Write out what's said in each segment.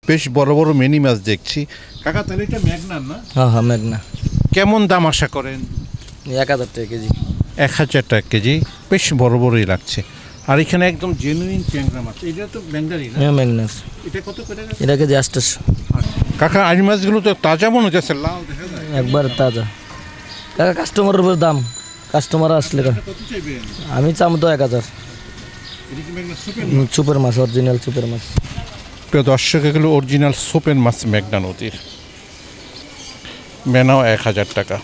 বেশ বড় বড় মিনি মাছ দেখছি। কাকা তাহলে এটা মেঘনা না? হ্যাঁ হ্যাঁ মেঘনা। কেমন দাম আশা করেন? 1000 টাকা কেজি। 1000 টাকা কেজি, বেশ বড় বড়ই লাগছে। আর এখানে একদম জেনুইন ট্যাংরা মাছ, এটা তো ব্যাঙ্গারি না? হ্যাঁ মেঘনা। এটা কত করে? এটা কেজি 800। কাকা আড়ি মাছগুলো তো তাজা মনে হচ্ছে, লাল দেখা যায় একবার তাজা। কাকা কাস্টমারের উপর দাম, কাস্টমার আসলে কত চাইবেন? আমি চাম তো 1000। এটা কি মেঘনা সুপের? সুপার মাছ, অরিজিনাল সুপার মাছ। প্রিয় দর্শক, এগুলো অরিজিনাল সোপেন মাছ মেঘনা নদীর। মেনাও 1000 টাকা।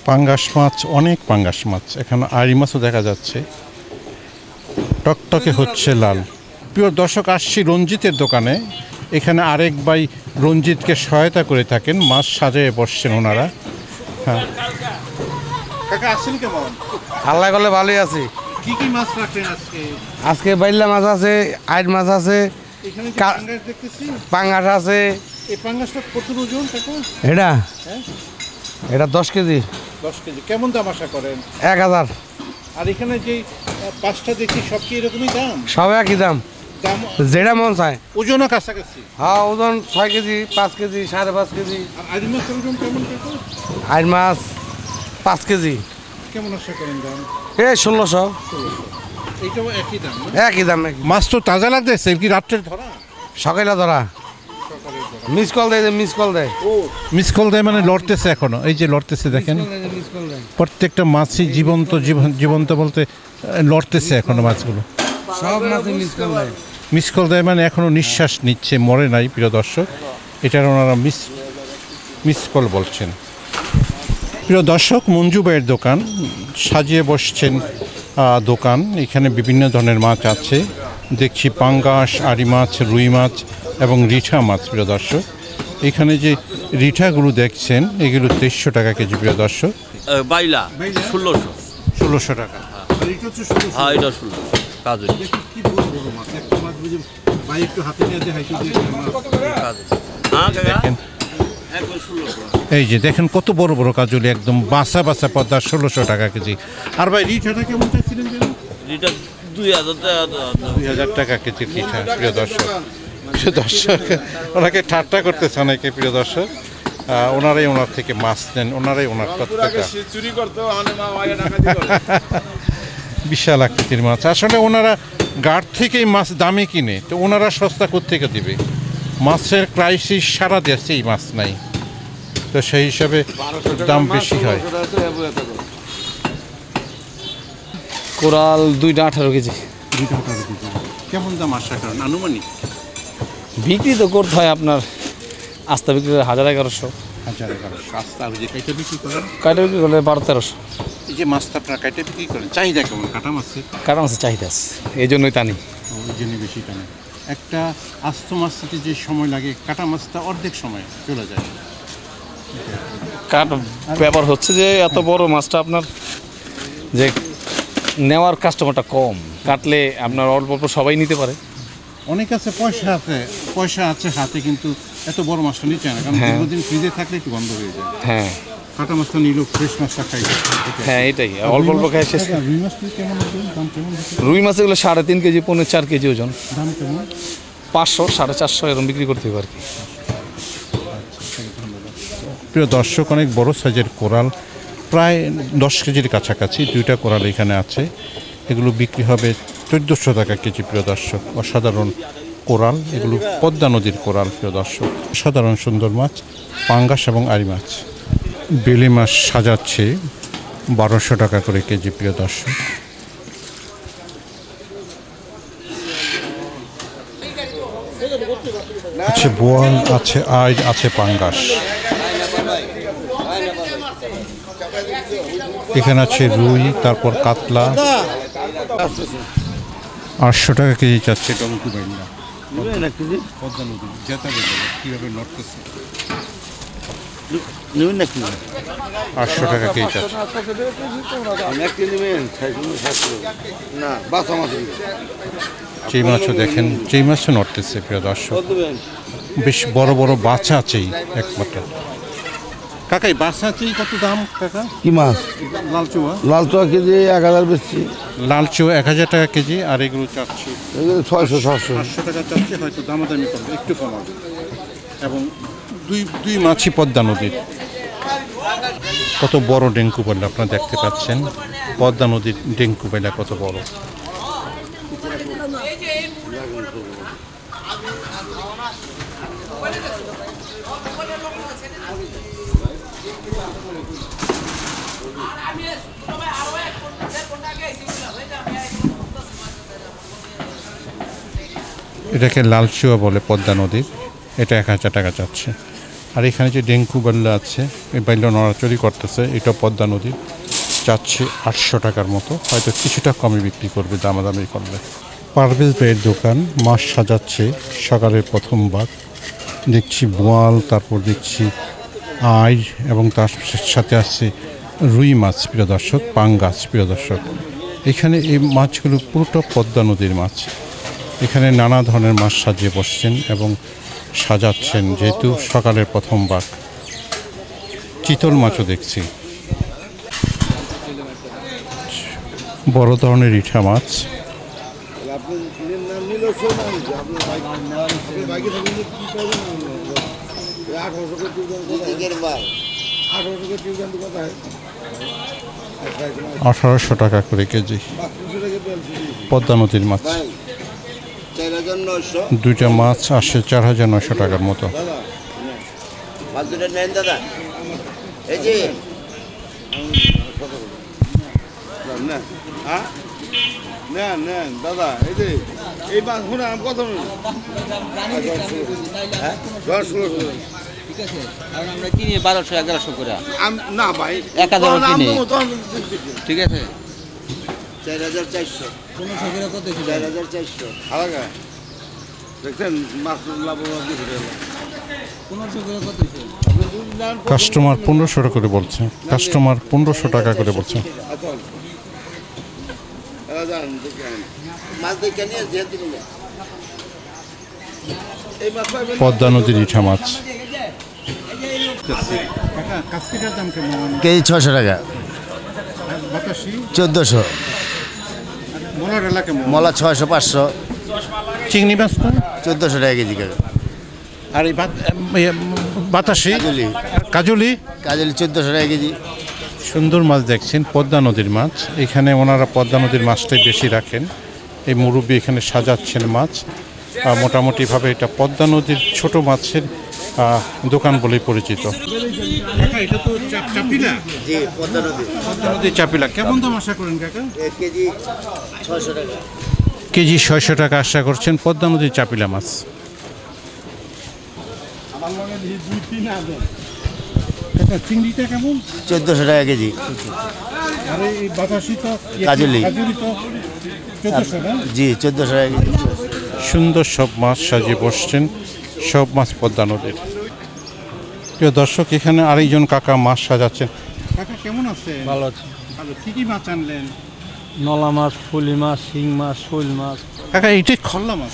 পাঙ্গাস মাছ, অনেক পাঙ্গাস মাছ, এখানে আড়ি মাছও দেখা যাচ্ছে, টকটকে হচ্ছে লাল। প্রিয় দর্শক, আসছি রঞ্জিতের দোকানে। এখানে আরেক ভাই রঞ্জিতকে সহায়তা করে থাকেন, মাছ সাজিয়ে বসছেন ওনারা। হ্যাঁ কাকা, আসছেন কেমন? আল্লাহ করলে ভালোই আছি। কি কি মাছ রাখলেন আজকে? আজকে বাইল্লা মাছ আছে, আইড় মাছ আছে, এখানে যে পাঙ্গাস দেখতেছি, পাঙ্গাস আছে। এই পাঙ্গাসটা কত ওজন কাকা? এটা হ্যাঁ এটা 10 কেজি। 10 কেজি। কেমন দাম আশা করেন? 1000। আর এখানে যে পাঁচটা দেখছি, সব কি এরকমই দাম? সব একই দাম, দাম যেটা মন চায়। ওজনও কাছাকাছি? হ্যাঁ, ওজন 6 কেজি, 5 কেজি, 5.5 কেজি। আর আড়ি মাছের ওজন কেমন কাকা? আইড় মাছ 5 কেজি। কেমন আশা করেন দাম? 1600। এইটাও একই দাম না? একই দাম নাকি? মাছ তো তাজা লাগতেছে, কি রাত্রের ধরা? সকালে ধরা। মিস কল দেয়, মিস কল দেয়। মিস কল দেয় মানে লড়তেছে এখনো, এই যে লড়তেছে দেখেন, মিস কল দেয়। প্রত্যেকটা মাছই জীবন্ত। জীবন্ত বলতে লড়তেছে এখনো মাছগুলো। সব মাছে মিস কল দেয়। মিস কল দেয় মানে এখনো নিঃশ্বাস নিচ্ছে, মরে নাই। প্রিয় দর্শক, এটার ওনারা মিস কল বলছেন। প্রিয় দর্শক, মঞ্জু ভাইয়ের দোকান, সাজিয়ে বসছেন দোকান। এখানে বিভিন্ন ধরনের মাছ আছে দেখছি, পাঙ্গাস, আড়ি মাছ, রুই মাছ এবং রিঠা মাছ। প্রিয় দর্শক, এখানে যে রিঠাগুলো দেখছেন, এগুলো 2300 টাকা কেজি। প্রিয় দর্শক, বাইলা 1600 টাকা। হ্যাঁ, এটা 1600 কাজু। দেখেন, এই যে দেখেন কত বড় বড় কাজুলি, একদম বাসা বাসা পদ্মা, 1600 টাকা কেজি। আর ভাই রিঠাটা কেমন চাচ্ছিলেন? এটা 2000 টাকা কেজি রিঠা। প্রিয় দর্শক, ওনাকে ঠাট্টা করতেছে অনেকে। প্রিয় দর্শক, ওনারাই ওনার থেকে মাছ নেন, ওনারাই ওনার প্রত্যেকটা বিশাল আকৃতির মাছ। আসলে ওনারা গাঢ় থেকেই মাছ দামে কিনে, তো ওনারা সস্তা কোত্থেকে দিবে? মাছের ক্রাইসিস সারা দেশে, এই মাছ নাই, তো সেই হিসাবে দাম বেশি হয়। কোরাল 2টা 18 কেজি। কেমন দাম আশা করেন আনুমানিক? বিক্রি তো করতে হয় আপনার, আস্তা বিক্রি করে 1000-1100। 1100 আস্তা। আর যে কাইটা বিক্রি করেন? কাটা বিক্রি করলে 1200-1300। এই যে মাছটা আপনারা কাইটা বিক্রি করেন, চাহিদা কেমন কাটা মাছের? কাটা মাছের চাহিদা আছে, এই জন্যই টানি। ওই জন্য বেশি টানে। একটা আস্ত মাছটাতে যে সময় লাগে, কাটা মাছটা অর্ধেক সময় চলে যায়। কাট ব্যাপার হচ্ছে যে এত বড় মাছটা আপনার যে নেওয়ার কাস্টমারটা কম, কাটলে আপনার অল্প অল্প সবাই নিতে পারে। অনেক আছে পয়সা আছে হাতে, কিন্তু এত বড় মাছটা নিচ্ছে না, কারণ দীর্ঘদিন ফ্রিজে থাকলে একটু বন্ধ হয়ে যায়। হ্যাঁ, কাটা মাছটা নিলেও ফ্রেশ মাছটা খাই। হ্যাঁ, এটাই অল্প অল্প খাই শেষ। রুই মাছ কেমন আছে? দাম কেমন? রুই মাছ এগুলো 3.5 কেজি, 4 কেজি ওজন। দাম কেমন? 500, 450 এরকম বিক্রি করতে হবে আর কি। প্রিয় দর্শক, অনেক বড় সাইজের কোরাল, প্রায় 10 কেজির কাছাকাছি 2টা কোরাল এখানে আছে। এগুলো বিক্রি হবে 1400 টাকা কেজি। প্রিয় দর্শক, অসাধারণ কোরাল, এগুলো পদ্মা নদীর কোরাল। প্রিয় দর্শক, সাধারণ সুন্দর মাছ, পাঙ্গাস এবং আড়ি মাছ। বেলে মাছ সাজাচ্ছে 1200 টাকা করে কেজি। প্রিয় দর্শক, আছে বোয়াল, আছে আইড, আছে পাঙ্গাস। এখানে আছে রুই, তারপর কাতলা। 800 টাকা কেজি চাচ্ছে টমেটো বাইন্ডা। পদ্মা নদী জেতা কীভাবে নড়তেছে। 800 টাকা কেজি চাচ্ছে। চিং মাছও দেখেন, চিং মাছও নড়তেছে। প্রিয় দর্শক, বেশ বড় বড় বাচ্চা আছেই একমাত্র। কাকাই বাসনাচি কত দাম কাকা? কি মাছ? লালচুয়া লাল চা কেজি 1000 বেচছি, লালচুয়া 1000 টাকা কেজি, আর এগুলো চাচ্ছি এগুলো 600-700। 500 টাকা চাচ্ছি, হয়তো দামাদামি করবে, একটু কমাবে। এবং দুই মাছই পদ্মা নদীর। কত বড় ডেঙ্কু বেলা আপনারা দেখতে পাচ্ছেন, পদ্মা নদীর ডেঙ্কু বেলা কত বড়। এটাকে লালচুয়া বলে পদ্মা নদীর, এটা 1000 টাকা চাচ্ছে। আর এখানে যে ডেঙ্কু বেল্লা আছে, এই বেল্লা নড়াচড়ি করতেছে, এটা পদ্মা নদীর, চাচ্ছে 800 টাকার মতো, হয়তো কিছুটা কমে বিক্রি করবে দামাদামি করলে। পারভেজ ভাইয়ের দোকান, মাছ সাজাচ্ছে সকালের প্রথম ভাগ। দেখছি বোয়াল, তারপর দেখছি আইর, এবং তার সাথে আসছে রুই মাছ, প্রিয় দর্শক, পাঙ্গাস। প্রিয় দর্শক, এখানে এই মাছগুলো পুরোটা পদ্মা নদীর মাছ। এখানে নানা ধরনের মাছ সাজিয়ে বসছেন এবং সাজাচ্ছেন, যেহেতু সকালের প্রথম ভাগ। চিতল মাছও দেখছি, বড় ধরনের ইঠা মাছ। $1800 টাকা করে কেজি পদ্মা নদীর মাছ। দুইটা মাছ আসে 4900 টাকার মতো। দাদা এই যে এই মাছ কত ঠিক আছে, কারণ আমরা কিনি 1200-1100 করে। না ভাই, 1000 কিনি, ঠিক আছে। 4400 1500 করে কত ছিল? 4400 আলাদা দেখছেন মাছ লাভ 1500 করে কত ছিল? কাস্টমার 1500 টাকা করে বলছে, কাস্টমার 1500 টাকা করে বলছে। পদ্মা নদীর ইঠা মাছ। কেজি 600 টাকা, 1400। মলা 600-500। চিংড়ি মাছ তো 1400 টাকা কেজি। আর এই বাতাসি কাজলি 1400 টাকা কেজি। সুন্দর মাছ দেখছেন, পদ্মা নদীর মাছ। এখানে ওনারা পদ্মা নদীর মাছটাই বেশি রাখেন। এই মুরব্বী এখানে সাজাচ্ছেন মাছ। মোটামুটিভাবে এটা পদ্মা নদীর ছোট মাছের দোকান বলেই পরিচিত। এটা তো চাপিলা, জি পদ্মা নদী। পদ্মা নদীর চাপিলা কেমন দাম আশা করেন কাকা? কেজি 600 টাকা। কেজি 600 টাকা আশা করছেন পদ্মা নদীর চাপিলা মাছ। চিংড়িটা কেমন? 1400 টাকা কেজি। আর এই বাতাসি তো কাজলি তো 1400 না? জি 1400 টাকা কেজি। সুন্দর সব মাছ সাজিয়ে বসছেন, সব মাছ পদ্মা নদীর। প্রিয় দর্শক, এখানে আরেকজন কাকা মাছ সাজাচ্ছেন। কাকা কেমন আছে? ভালো আছে। ভালো। কি কি মাছ আনলেন? নলা মাছ, ফুলি মাছ, শিং মাছ, শোল মাছ। কাকা এইটাই খল্লা মাছ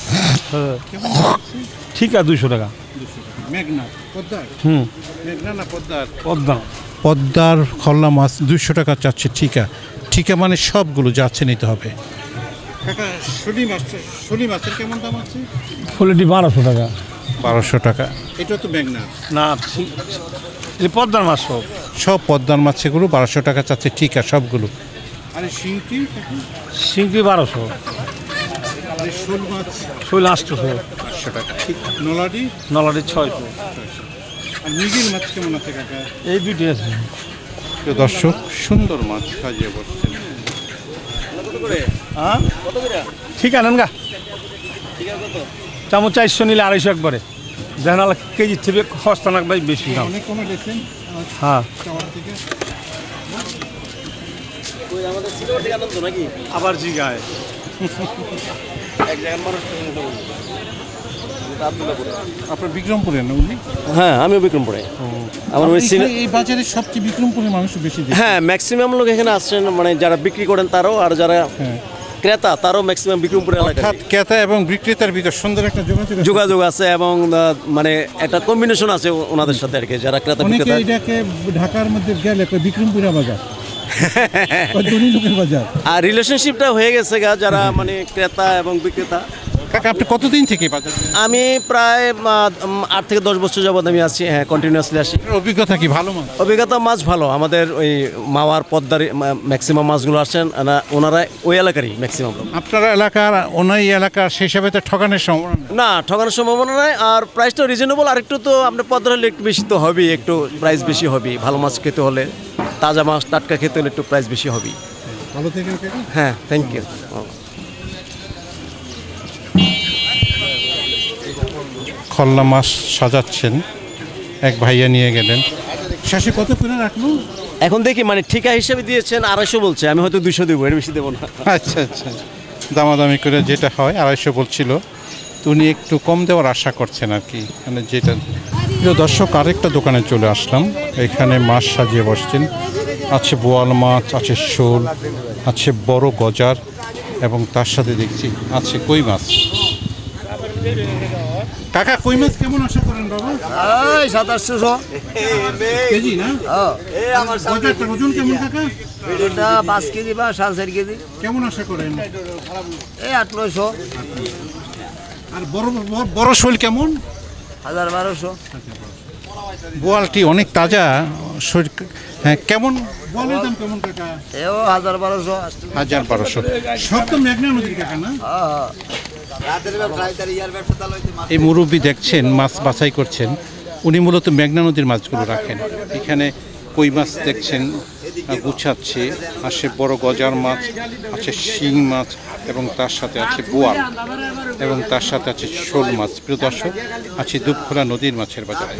কেমন আছে? ঠিক আছে, 200 টাকা। 200 টাকা। মেঘনা পদ্মার? মেঘনা না পদ্মার? পদ্মা। পদ্মার খল্লা মাছ 200 টাকা চাচ্ছে। ঠিকা মানে সবগুলো যাচ্ছে নিতে হবে। কাকা শনি মাছের কেমন দাম আছে? ফুলিটি 1200 টাকা। 1200 টাকা। এটা তো মেঘনা না, এই পদ্মার মাছ সব। সব পদ্মার মাছ, সেগুলো 1200 টাকা চাচ্ছে ঠিকা সবগুলো। আর শিংটি? শিংটি 1200। শোল মাছ? শোল 800 টাকা। নলাডি? নলাটি 600। আর মৃগেল মাছ কেমন আছে কাকা? এই দুইটি আছে। প্রিয় দর্শক, সুন্দর মাছ সাজিয়ে বসছেন। হ্যাঁ ঠিক আছে গা, চামচ 400 নিলে 250 একবারে। জানাল কেজি থেকে সস্তা না ভাই, বেশি দাম। অনেক কমে দিয়েছেন। হ্যাঁ, আবার জিগায় আপনার বিক্রমপুরে না উনি? হ্যাঁ, আমিও বিক্রমপুরে। আমার ওই এই বাজারে সবচেয়ে বিক্রমপুরের মানুষ বেশি দেখি। হ্যাঁ, ম্যাক্সিমাম লোক এখানে আসছেন, মানে যারা বিক্রি করেন তারাও, আর যারা ক্রেতা তারও ম্যাক্সিমাম বিক্রমপুর এলাকায় অর্থাৎ ক্রেতা এবং বিক্রেতার ভিতর সুন্দর একটা যোগাযোগ আছে। যোগাযোগ আছে এবং মানে একটা কম্বিনেশন আছে ওনাদের সাথে আর কি, যারা ক্রেতা অনেকে বিক্রেতা। এটাকে ঢাকার মধ্যে গেলে কয় বিক্রমপুরা বাজার, কয় দনিলোকের বাজার। আর রিলেশনশিপটা হয়ে গেছে গা, যারা মানে ক্রেতা এবং বিক্রেতা। কাকা আপনি কতদিন থেকে বাজার করেন? আমি প্রায় 8 থেকে 10 বছর যাবত আমি আছি, হ্যাঁ কন্টিনিউয়াসলি আসি। আপনার অভিজ্ঞতা কি ভালো মাছ? অভিজ্ঞতা মাছ ভালো, আমাদের ওই মাওয়ার পদ্মার ম্যাক্সিমাম মাছগুলো আসেন ওনারা ওই এলাকারই ম্যাক্সিমাম। আপনার এলাকার ওনাই এলাকার সেই হিসাবে তো ঠকানোর সম্ভাবনা নেই। না, ঠকানোর সম্ভাবনা নাই, আর প্রাইসটা রিজনেবল। আর একটু তো আপনার পদ্মার হলে একটু বেশি তো হবেই, একটু প্রাইস বেশি হবে। ভালো মাছ খেতে হলে, তাজা মাছ টাটকা খেতে হলে একটু প্রাইস বেশি হবেই। ভালো থেকে কাকা। হ্যাঁ, থ্যাংক ইউ। খল্লা মাছ সাজাচ্ছেন, এক ভাইয়া নিয়ে গেলেন। শেষে কত করে রাখলো? এখন দেখি মানে ঠিকা হিসেবে দিয়েছেন 250 বলছে, আমি হয়তো 200 দেবো, এর বেশি দেবো না। আচ্ছা আচ্ছা, দামাদামি করে যেটা হয় 250 বলছিল, তো উনি একটু কম দেওয়ার আশা করছেন আর কি, মানে যেটা। প্রিয় দর্শক, আরেকটা দোকানে চলে আসলাম। এখানে মাছ সাজিয়ে বসছেন, আছে বোয়াল মাছ, আছে শোল, আছে বড় গজার, এবং তার সাথে দেখছি আছে কই মাছ। কাকা কই মাছ কেমন আশা করেন বাবা? 2700 কেজি না? গজারটার ওজন কেমন কাকা? এটা 5 কেজি বা 4.5 কেজি, কেমন আশা করেন? এই 800-900, আর বড় বড় শোল কেমন? 1200। বোয়ালটি অনেক তাজা শরীর। হ্যাঁ, কেমন বোয়ালের দাম কেমন কাকা? এও 1200। 1200। সব তো মেঘনা নদীর কাকা না? রাতের ব্যবসা, ইয়ার ব্যবসা তাহলে এই মুরব্বি দেখছেন মাছ বাছাই করছেন, উনি মূলত মেঘনা নদীর মাছগুলো রাখেন। এখানে কই মাছ দেখছেন গুছাচ্ছে, আসে বড় গজার মাছ, আছে শিং মাছ, এবং তার সাথে আছে বোয়াল, এবং তার সাথে আছে শোল মাছ। প্রিয় দর্শক, আছে দুপখোলা নদীর মাছের বাজারে।